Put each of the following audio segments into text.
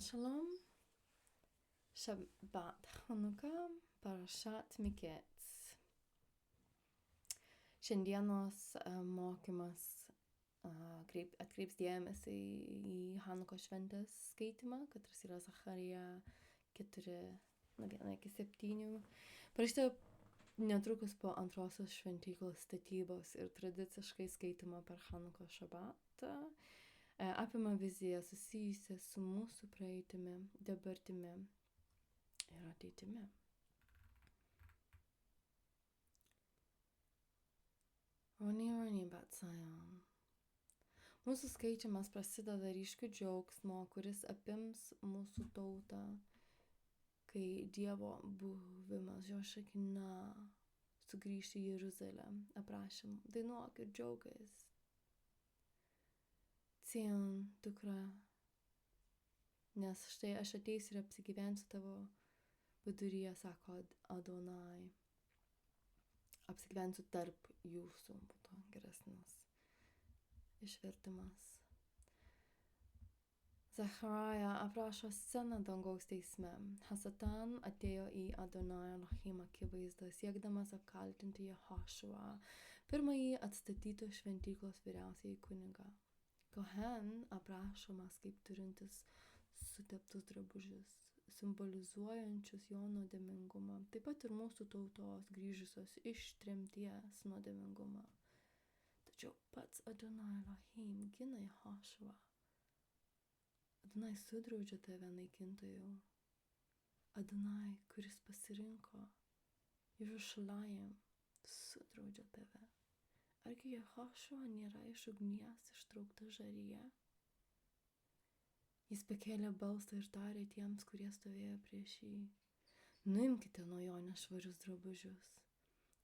Shalom, Shabbat Chanukah, Parashat Miketz. Šiandienos mokymas atkreips dėmesį į Chanukos šventės skaitimą, katras yra Zacharija 4:1-7. Parašyta netrukus po antrosios šventyklos statybos ir tradiciškai skaitoma per Chanukos šabatą. Apima viziją susijusią su mūsų praeitimi, dabartimi ir ateitimi. Roni Bet Zion. Mūsų skaičiamas prasideda ryškiu džiaugsmo, kuris apims mūsų tautą, kai Dievo buvimas jo šakina sugrįš į Jeruzalę. Aprašym, dainuok ir džiaugais. Cion, dukra, nes štai aš ateisiu ir apsigyvensiu tavo viduryje, sako Adonai. Apsigyvensiu tarp jūsų, būtų geresnis išvertimas. Zacharija aprašo sceną dangaus teisme. Hasatan atėjo į Adonai Elohim akivaizdą, siekdamas apkaltinti Jehošuą, pirmąjį atstatyto šventyklos vyriausiąjį kunigą. Kohen aprašomas kaip turintis suteptus drabužius, simbolizuojančius jo nuodėmingumą, taip pat ir mūsų tautos grįžusios iš tremties nuodėmingumą. Tačiau pats Adonai Elohim gina Jehošuą. Adonai sudraudžia tave, naikintojau. Adonai, kuris pasirinko Jerušalajam, sudraudžia tave. Argi Jehošuo nėra iš ugnies ištraukta žaryje? Jis pakėlė balsą ir tarė tiems, kurie stovėjo prieš jį: nuimkite nuo jo nešvarius drabužius.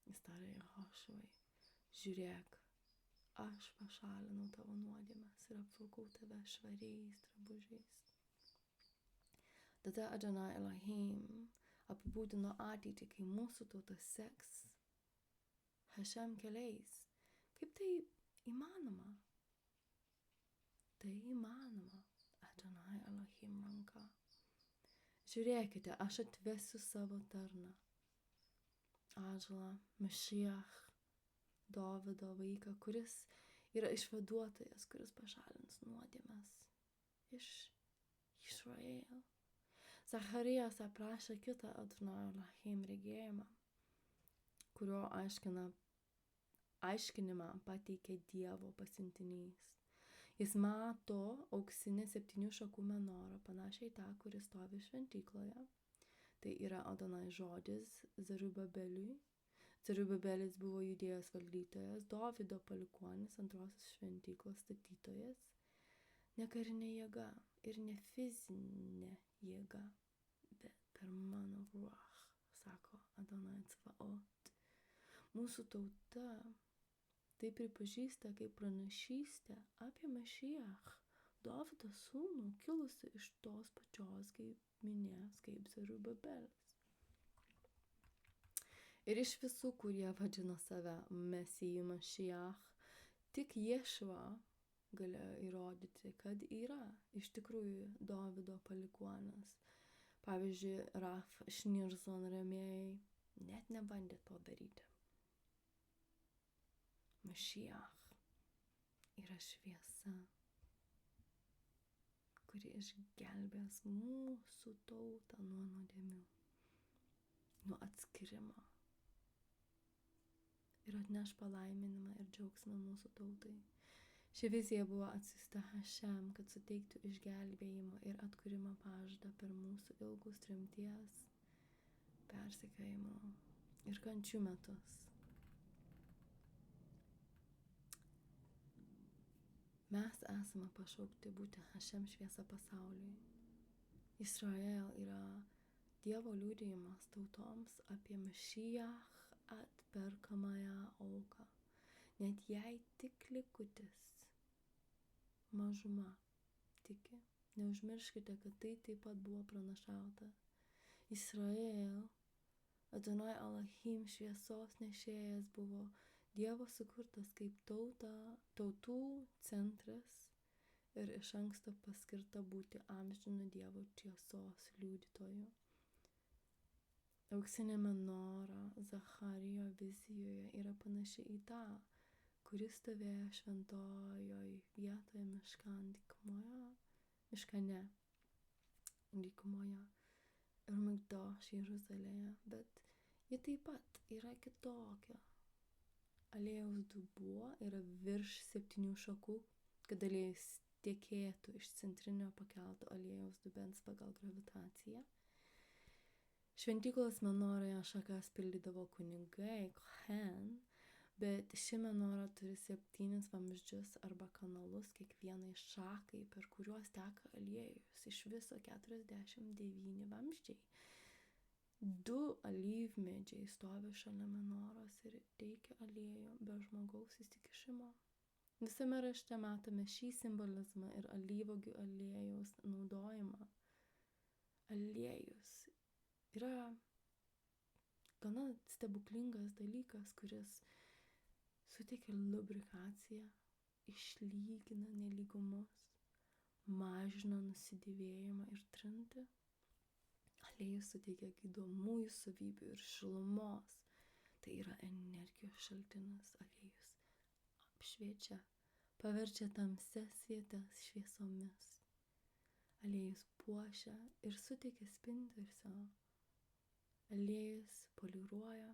Jis tarė Jehošuai: žiūrėk, aš pašalinau tavo nuodėmes ir apvilkau tave švariais drabužiais. Tada Adonai Elohim apibūdino ateitį, kai mūsų tauta seks Hashem keliais. Kaip tai įmanoma? Tai įmanoma Adonai Elohim ranka. Žiūrėkite, aš atvesiu savo tarną, Atžalą, Mešiach, Dovido vaiką, kuris yra išvaduotojas, kuris pašalins nuodėmes iš Izraelio. Zacharijas aprašė kitą Adonai Elohim regėjimą, kurio aiškinimą pateikė Dievo pasiuntinys. Jis mato auksinį 7 šakų menorą, panašiai tą, kuris stovi šventykloje. Tai yra Adonai žodis Zerubabeliui. Zerubabelis buvo Judėjos valdytojas, Dovido palikuonis, antrosios šventyklos statytojas. Ne karinė jėga ir ne fizinė jėga, bet per mano ruach, sako Adonai Cvaot. Mūsų tauta tai pripažįsta kaip pranašystę apie Mešiach, Dovido sūnų, kilusi iš tos pačios giminės kaip Zerubabelis. Ir iš visų, kurie vadino save Mesiju Mešiach, tik Ješua galėjo įrodyti, kad yra iš tikrųjų Dovido palikuonis. Pavyzdžiui, Raf Šnirzon rėmėjai net nebandė to daryti. Mešiach yra šviesa, kuri išgelbės mūsų tautą nuo nuodėmių, nuo atskirimo ir atneš palaiminimą ir džiaugsmą mūsų tautai. Ši vizija buvo atsiųsta Hashem, kad suteiktų išgelbėjimo ir atkūrimo pažadą per mūsų ilgus tremties, persekiojimo ir kančių metus. Mes esame pašaukti būti Hashem šviesa pasauliui. Izrael yra Dievo liudijimas tautoms apie Mešiach atperkamąją auką. Net jei tik likutis, mažuma tiki. Neužmirškite, kad tai taip pat buvo pranašauta. Izrael, Adonai Elohim šviesos nešėjas, buvo Dievo sukurtas kaip tautų centras ir iš anksto paskirta būti amžinu Dievo tiesos liudytoju. Auksinė menora Zacharijo vizijoje yra panaši į tą, kuris stovėjo šventojoj vietoje miškane dykumoje ir Migdoš Jeruzalėje, bet ji taip pat yra kitokia. Aliejaus dubuo yra virš 7 šakų, kad aliejus tekėtų iš centrinio pakelto aliejaus dubens pagal gravitaciją. Šventyklos menoroje šakas pildydavo kunigai, kohen, bet ši menora turi 7 vamzdžius arba kanalus kiekvienai šakai, per kuriuos teka aliejus, iš viso 49 vamzdžiai. 2 alyvmedžiai stovi šalia menoros ir teikia aliejų be žmogaus įsikišimo. Visame rašte matome šį simbolizmą ir alyvuogių aliejaus naudojimą. Aliejus yra gana stebuklingas dalykas, kuris suteikia lubrikaciją, išlygina nelygumus, mažina nusidėvėjimą ir trintį. Aliejus suteikia gydomųjų savybių ir šilumos. Tai yra energijos šaltinis. Aliejus apšviečia, paverčia tamsias vietas šviesomis. Aliejus puošia ir suteikia spindesio. Aliejus poliruoja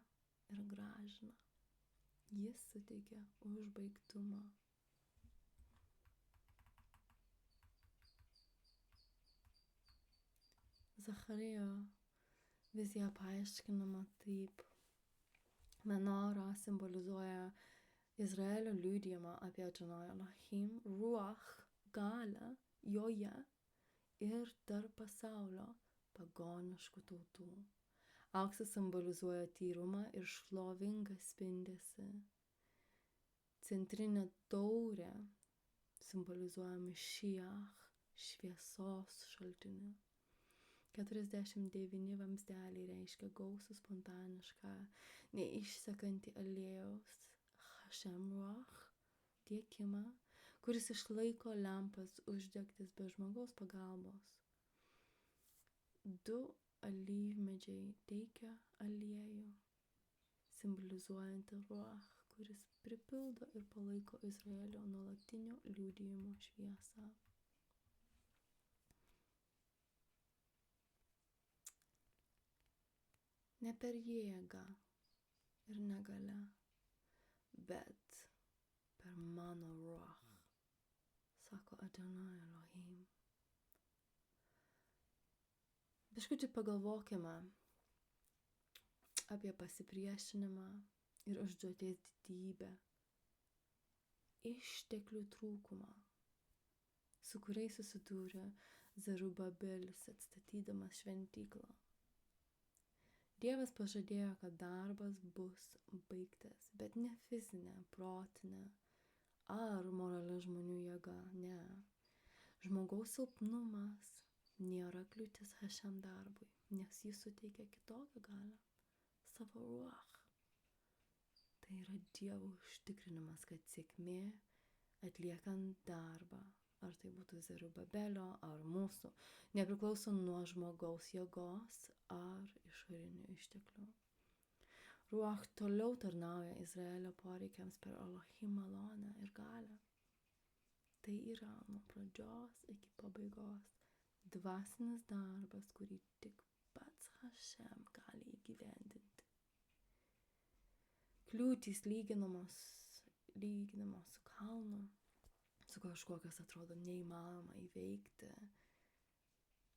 ir gražina. Jis suteikia užbaigtumą. Zacharijo vizija paaiškinama taip. Menora simbolizuoja Izraelio liudijimą apie Adonai Elohim, ruach, galią joje ir tarp pasaulio pagoniškų tautų. Auksas simbolizuoja tyrumą ir šlovingą spindesį. Centrinė taurė simbolizuoja Mašiach, šviesos šaltinį. 49 vamzdeliai reiškia gausų spontanišką, neišsekantį aliejaus Hashem Ruach tiekimą, kuris išlaiko lempas uždegtis be žmogaus pagalbos. 2 alyvmedžiai teikia aliejų, simbolizuojantį Ruach, kuris pripildo ir palaiko Izraelio nuolatinio liudijimo šviesą. Ne per jėgą ir negalią, bet per mano Ruach, sako Adonai Elohim. Biškutį pagalvokime apie pasipriešinimą ir užduoties didybę, išteklių trūkumą, su kuriais susidūrė Zerubabelis atstatydamas šventyklą. Dievas pažadėjo, kad darbas bus baigtas, bet ne fizinė, protinė ar morali žmonių jėga, ne. Žmogaus silpnumas nėra kliūtis Hashem darbui, nes jis suteikia kitokią galią, savo ruach. Tai yra Dievo užtikrinimas, kad sėkmė atliekant darbą, ar tai būtų Zerubabelio ar mūsų, nepriklauso nuo žmogaus jėgos ar išorinių išteklių. Ruach toliau tarnauja Izraelio poreikiams per Elohim malonę ir galią. Tai yra nuo pradžios iki pabaigos dvasinis darbas, kurį tik pats Hashem gali įgyvendinti. Kliūtys lyginamos su kalnu, su kažkuo, kas atrodo neįmanoma įveikti.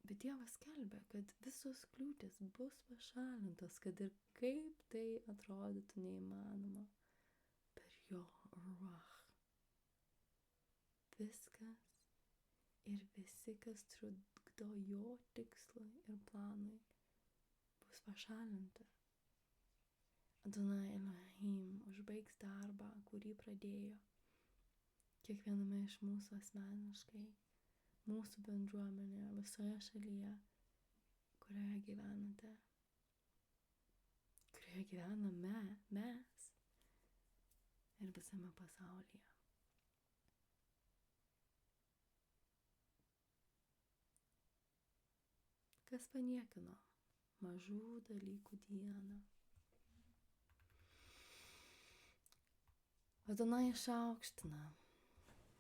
Bet Dievas skelbia, kad visos kliūtys bus pašalintos, kad ir kaip tai atrodytų neįmanoma, per jo ruach. Viskas ir visi, kas trukdo jo tikslui ir planui, bus pašalinti. Adonai Elohim užbaigs darbą, kurį pradėjo kiekviename iš mūsų asmeniškai, mūsų bendruomenėje, visoje šalyje, kurioje gyvenate, kurioje gyvename mes ir visame pasaulyje. kas paniekino mažų dalykų dieną. Adonai išaukština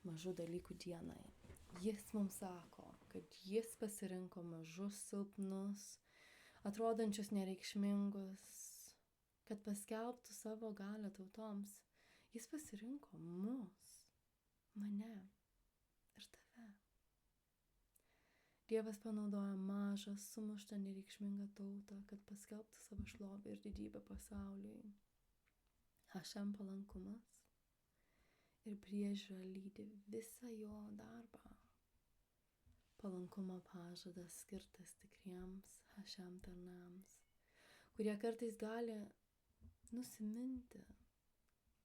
mažų dalykų dienai. Jis mums sako, kad jis pasirinko mažus, silpnus, atrodančius nereikšmingus, kad paskelbtų savo galią tautoms. Jis pasirinko mus, mane ir tave. Dievas panaudoja mažą, sumuštą, nereikšmingą tautą, kad paskelbtų savo šlovę ir didybę pasauliui. Hašem palankumas ir priežiūra lydi visą jo darbą. Palankumo pažadas skirtas tikriems Hašem tarnams, kurie kartais gali nusiminti,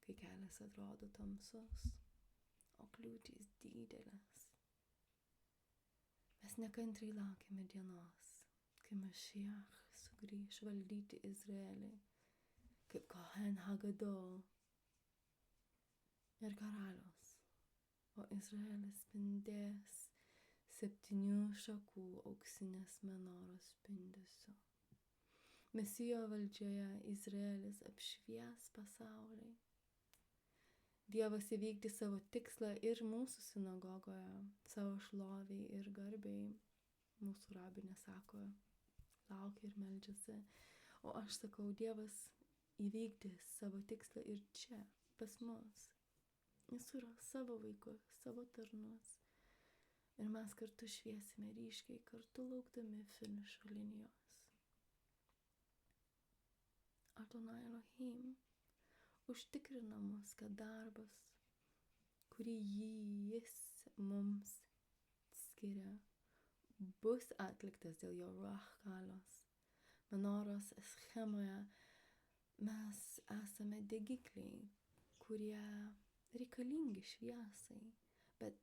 kai kelias atrodo tamsus, o kliūtys didelės. Mes nekantriai laukiame dienos, kai Mašiach sugrįš valdyti Izraelį, kaip Kohen Hagadol ir karalius, o Izraelis spindės 7 šakų auksinės menoros spindesiu. Mesijo valdžioje Izraelis apšvies pasaulį. Dievas įvykdys savo tikslą ir mūsų sinagogoje, savo šloviai ir garbiai. Mūsų rabinė sako, laukia ir meldžiasi, o aš sakau, Dievas įvykdys savo tikslą ir čia, pas mus. Jis suras savo vaikus, savo tarnus. Ir mes kartu šviesime ryškiai, kartu laukdami finišo linijos. Adonai Elohim užtikrina mus, kad darbas, kurį jis mums skiria, bus atliktas dėl jo ruach galios. Menoros schemoje mes esame degikliai, kurie reikalingi šviesai, bet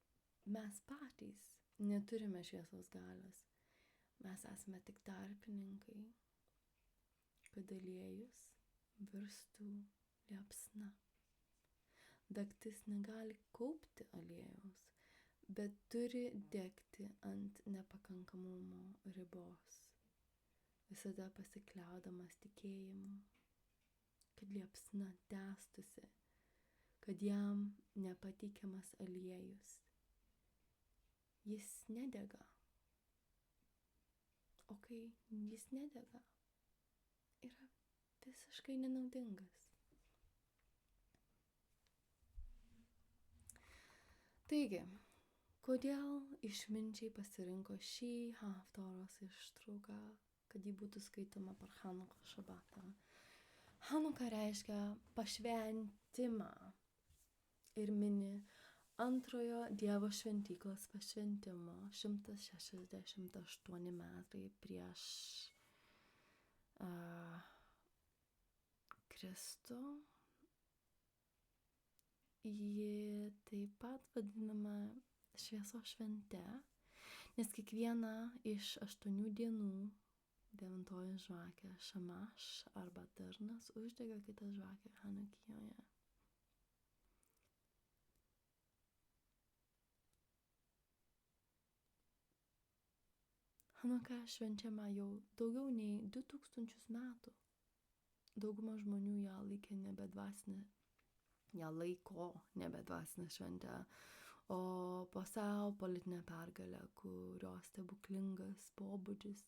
mes patys neturime šviesos galios. Mes esame tik tarpininkai, kad aliejus virstų liepsna. Dagtis negali kaupti aliejaus, bet turi degti ant nepakankamumo ribos, visada pasikliaudamas tikėjimu, kad liepsna tęstusi, kad jam nepateikiamas aliejus. Jis nedega. O kai jis nedega, yra visiškai nenaudingas. Taigi, kodėl išminčiai pasirinko šį Haftoros ištrauką, kad ji būtų skaitoma per Chanukos šabatą? Hanuka reiškia pašventimą ir mini antrojo Dievo šventyklos pašventimo 168 metai prieš Kristų. Ji taip pat vadinama šviesos švente, nes kiekviena iš 8 dienų 9 žvakė Šamaš arba tarnas uždega kitą žvakę Hanukijoje. Hanuka švenčiama jau daugiau nei 2000 metų. Dauguma žmonių ją laiko nebedvasinę šventę, o po savo politinę pergalę, kurios stebuklingas pobūdis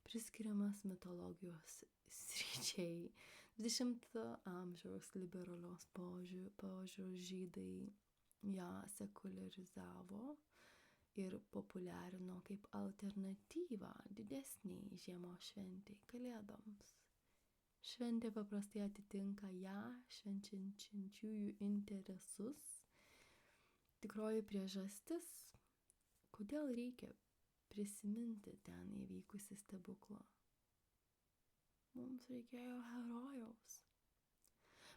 priskiriamas mitologijos sričiai. 20 amžiaus liberalios požiūrio žydai ją sekuliarizavo ir populiarino kaip alternatyvą didesniai žiemos šventei Kalėdoms. Šventė paprastai atitinka ją švenčiančiųjų interesus. Tikroji priežastis, kodėl reikia prisiminti ten įvykusį stebuklą. Mums reikėjo herojaus.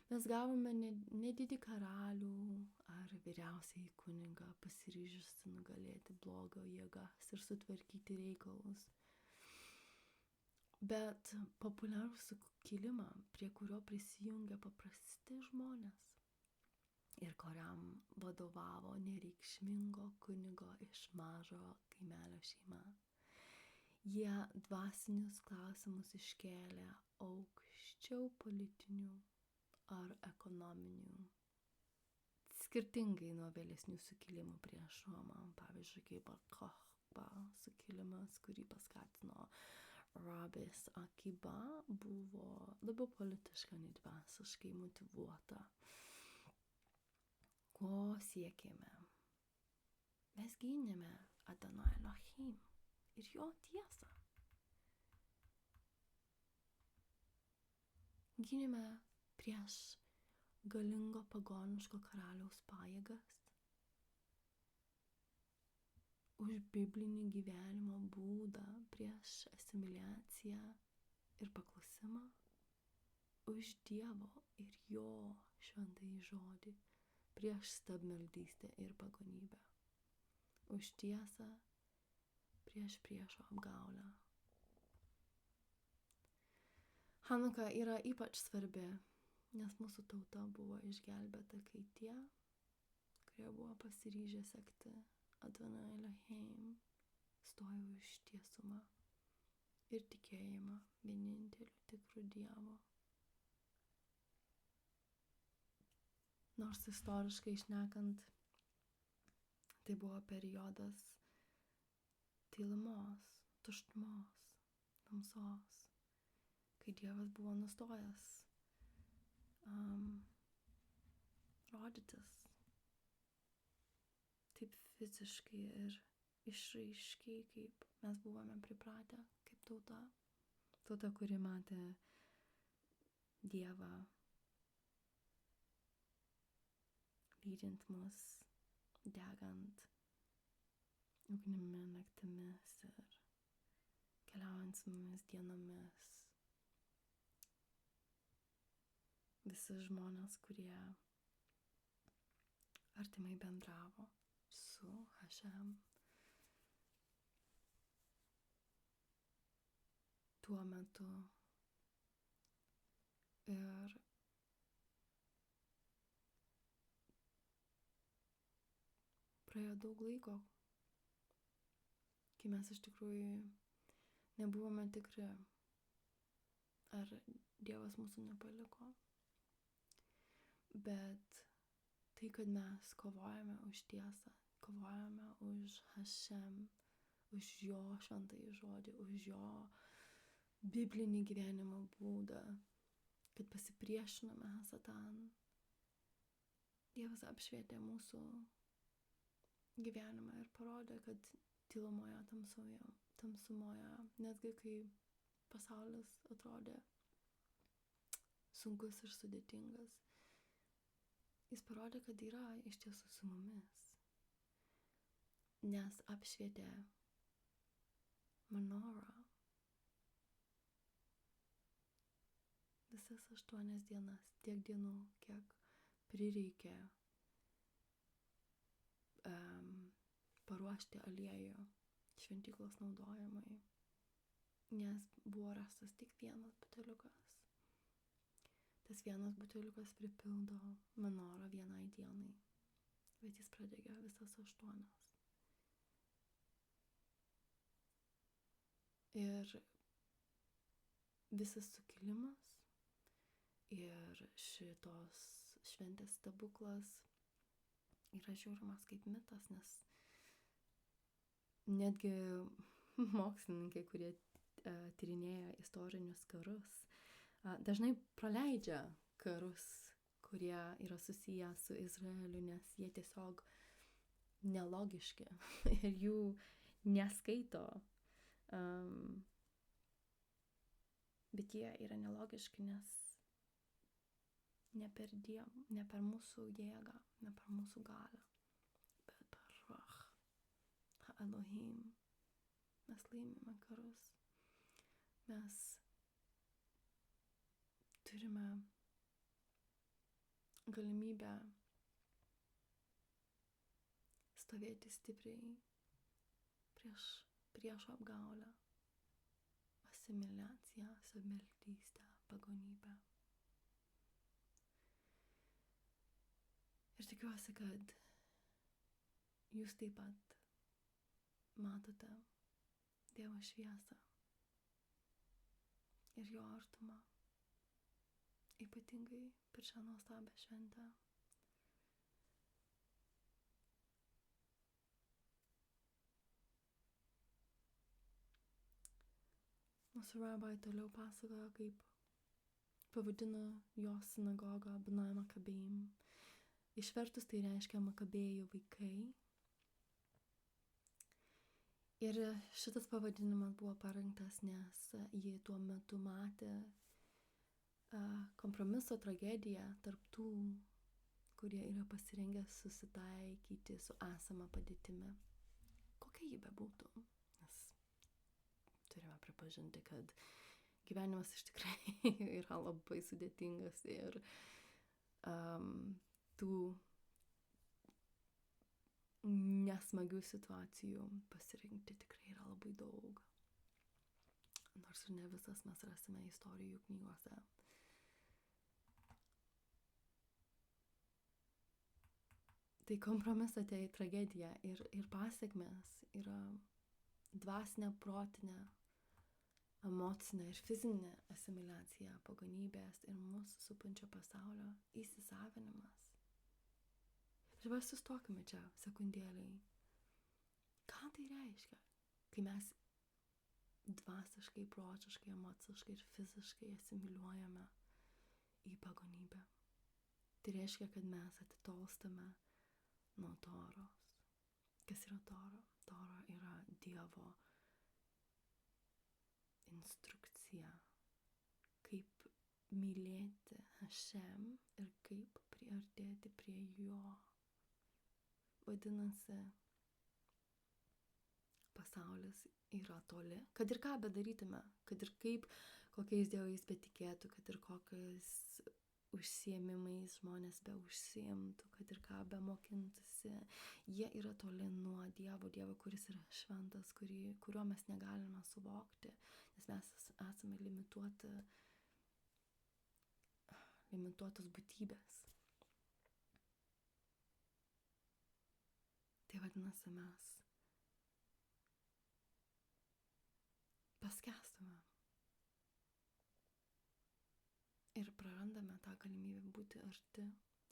Mes gavome nedidį karalių ar vyriausiąjį kunigą, pasiryžusi nugalėti blogio jėgas ir sutvarkyti reikalus. Bet populiarų sukilimą, prie kurio prisijungė paprasti žmonės ir kuriam vadovavo nereikšmingo kunigo iš mažo kaimelio šeima. Jie dvasinius klausimus iškėlė aukščiau politinių ar ekonominių. Skirtingai nuo vėlesnių sukilimų prieš Romą, pavyzdžiui, kaip Bar Kochba sukilimas, kurį paskatino Rabis Akiba, buvo labiau politiška nei dvasiškai motyvuota. Ko siekėme? Mes gynėme Adonai Elohim ir jo tiesą. Gynėme prieš galingo pagoniško karaliaus pajėgas, už biblinį gyvenimo būdą, prieš asimiliaciją ir paklusimą, už Dievo ir jo šventąjį žodį, prieš stabmeldystę ir pagonybę, už tiesą, prieš priešo apgaulę. Hanuka yra ypač svarbi, nes mūsų tauta buvo išgelbėta, kai tie, kurie buvo pasiryžę sekti Adonai Elohim, stojo už tiesumą ir tikėjimą vieninteliu tikru Dievu. Nors istoriškai šnekant, tai buvo periodas tylumos, tuštumos, tamsos, kai Dievas buvo nustojęs rodytis taip fiziškai ir išraiškiai, kaip mes buvome pripratę, kaip tauta. Tauta, kuri matė Dievą lydint mus, degant ugnimi naktimis ir keliaujant su mumis dienomis. Visi žmonės, kurie artimai bendravo su Hašem, tuo metu ir praėjo daug laiko, kai mes iš tikrųjų nebuvome tikri, ar Dievas mūsų nepaliko. Bet tai, kad mes kovojame už tiesą, kovojame už Hašem, už jo šventąjį žodį, už jo biblinį gyvenimo būdą, kad pasipriešiname Satan. Dievas apšvietė mūsų gyvenimą ir parodė, kad tylumoje, tamsumoje, netgi kai pasaulis atrodė sunkus ir sudėtingas, jis parodė, kad yra iš tiesų su mumis, nes apšvietė menorą visas 8 dienas, tiek dienų, kiek prireikė paruošti aliejų šventyklos naudojimui, nes buvo rastas tik vienas buteliukas. Tas vienas buteliukas pripildo menorą vienai dienai, bet jis pradegė visas 8. Ir visas sukilimas ir šitos šventės stebuklas yra žiūrimas kaip mitas, nes netgi mokslininkai, kurie tyrinėja istorinius karus, dažnai praleidžia karus, kurie yra susiję su Izraeliu, nes jie tiesiog nelogiški ir jų neskaito. Bet jie yra nelogiški, nes ne per mūsų jėgą, ne per mūsų galią, bet per Ruach Elohim mes laimime karus. Mes turime galimybę stovėti stipriai prieš priešo apgaulę, asimiliaciją, stabmeldystę, pagonybę. Ir tikiuosi, kad jūs taip pat matote Dievo šviesą ir jo artumą, ypatingai per šią nuostabią šventę. Mūsų rabai toliau pasakojo, kaip pavadino jo sinagogą Bnai Makabėjim. Išvertus tai reiškia Makabėjų vaikai. Ir šitas pavadinimas buvo parinktas, nes jie tuo metu matė kompromiso tragediją tarp tų, kurie yra pasirengę susitaikyti su esama padėtimi. Kokia ji bebūtų. Nes turime pripažinti, kad gyvenimas iš tikrai yra labai sudėtingas ir tų nesmagių situacijų pasirinkti tikrai yra labai daug. Nors ir ne visas mes rasime istorijų knygose. Tai kompromiso tai tragedija ir pasiekmes yra dvasinė, protinė, emocinė ir fizinė asimiliacija pagonybės ir mūsų supančio pasaulio įsisavinimas. Ir mes sustokime čia sekundėliai. Ką tai reiškia, kai mes dvasiškai, protiškai, emociškai ir fiziškai asimiliuojame į pagonybę? Tai reiškia, kad mes atitolstame nuo Toros. Kas yra Tora? Tora yra Dievo instrukcija, kaip mylėti Hašem ir kaip priartėti prie jo. Vadinasi, pasaulis yra toli. Kad ir ką bedarytume, kad ir kaip, kokiais dievais betikėtų, kad ir kokiais užsiėmimais žmonės be užsiimtų, kad ir ką be mokintųsi, jie yra toli nuo Dievo, kuris yra šventas, kurio mes negalime suvokti, nes mes esame limituotos būtybės. Tai vadinasi, mes paskęstume ir prarandame tą galimybę būti arti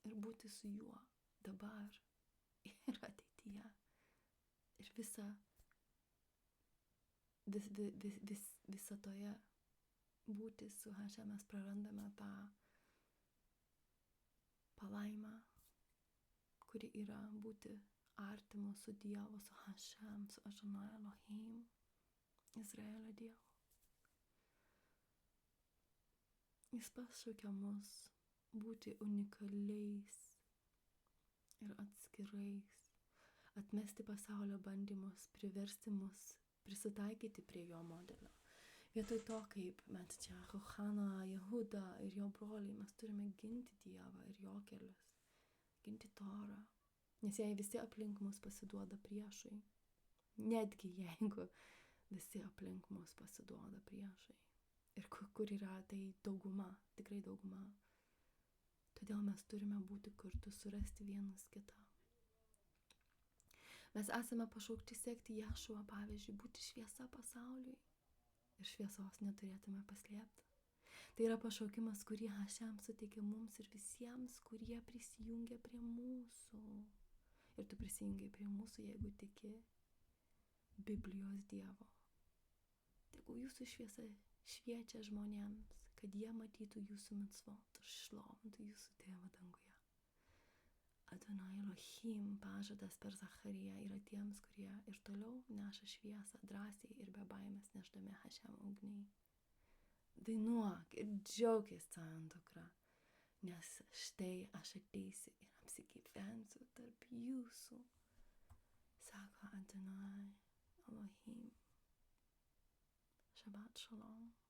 ir būti su juo dabar ir ateityje. Ir visatoje būti su Hašem mes prarandame tą palaimą, kuri yra būti artimu su Dievu, su Hašem, su Adonai Elohim, Izraelio Dievu. Jis pašaukia mus būti unikaliais ir atskirais, atmesti pasaulio bandymus, priversti mus prisitaikyti prie jo modelio. Vietoj to, kaip mes čia Hochana, Jehuda ir jo broliai, mes turime ginti Dievą ir jo kelius, ginti Torą, nes jei visi aplink mus pasiduoda priešui, netgi jeigu visi aplink mus pasiduoda priešui. Ir kur yra tai dauguma, tikrai dauguma. Todėl mes turime būti kartu, surasti vienas kitą. Mes esame pašaukti sekti Ješuą, pavyzdžiui, būti šviesa pasauliui. Ir šviesos neturėtume paslėpti. Tai yra pašaukimas, kurį Hašem suteikė mums ir visiems, kurie prisijungia prie mūsų. Ir tu prisijungiai prie mūsų, jeigu tiki Biblijos Dievo. Tegu jūsų šviesa šviečia žmonėms, kad jie matytų jūsų mitzvot ir šlovintų jūsų tėvą danguje. Adonai Elohim pažadas per Zachariją yra tiems, kurie ir toliau neša šviesą drąsiai ir be baimės nešdami Hašem ugniai. Dainuok ir džiaukis Sion dukra, nes štai aš ateisiu ir apsigyvensiu tarp jūsų, sako Adonai Elohim. Shabbat Shalom.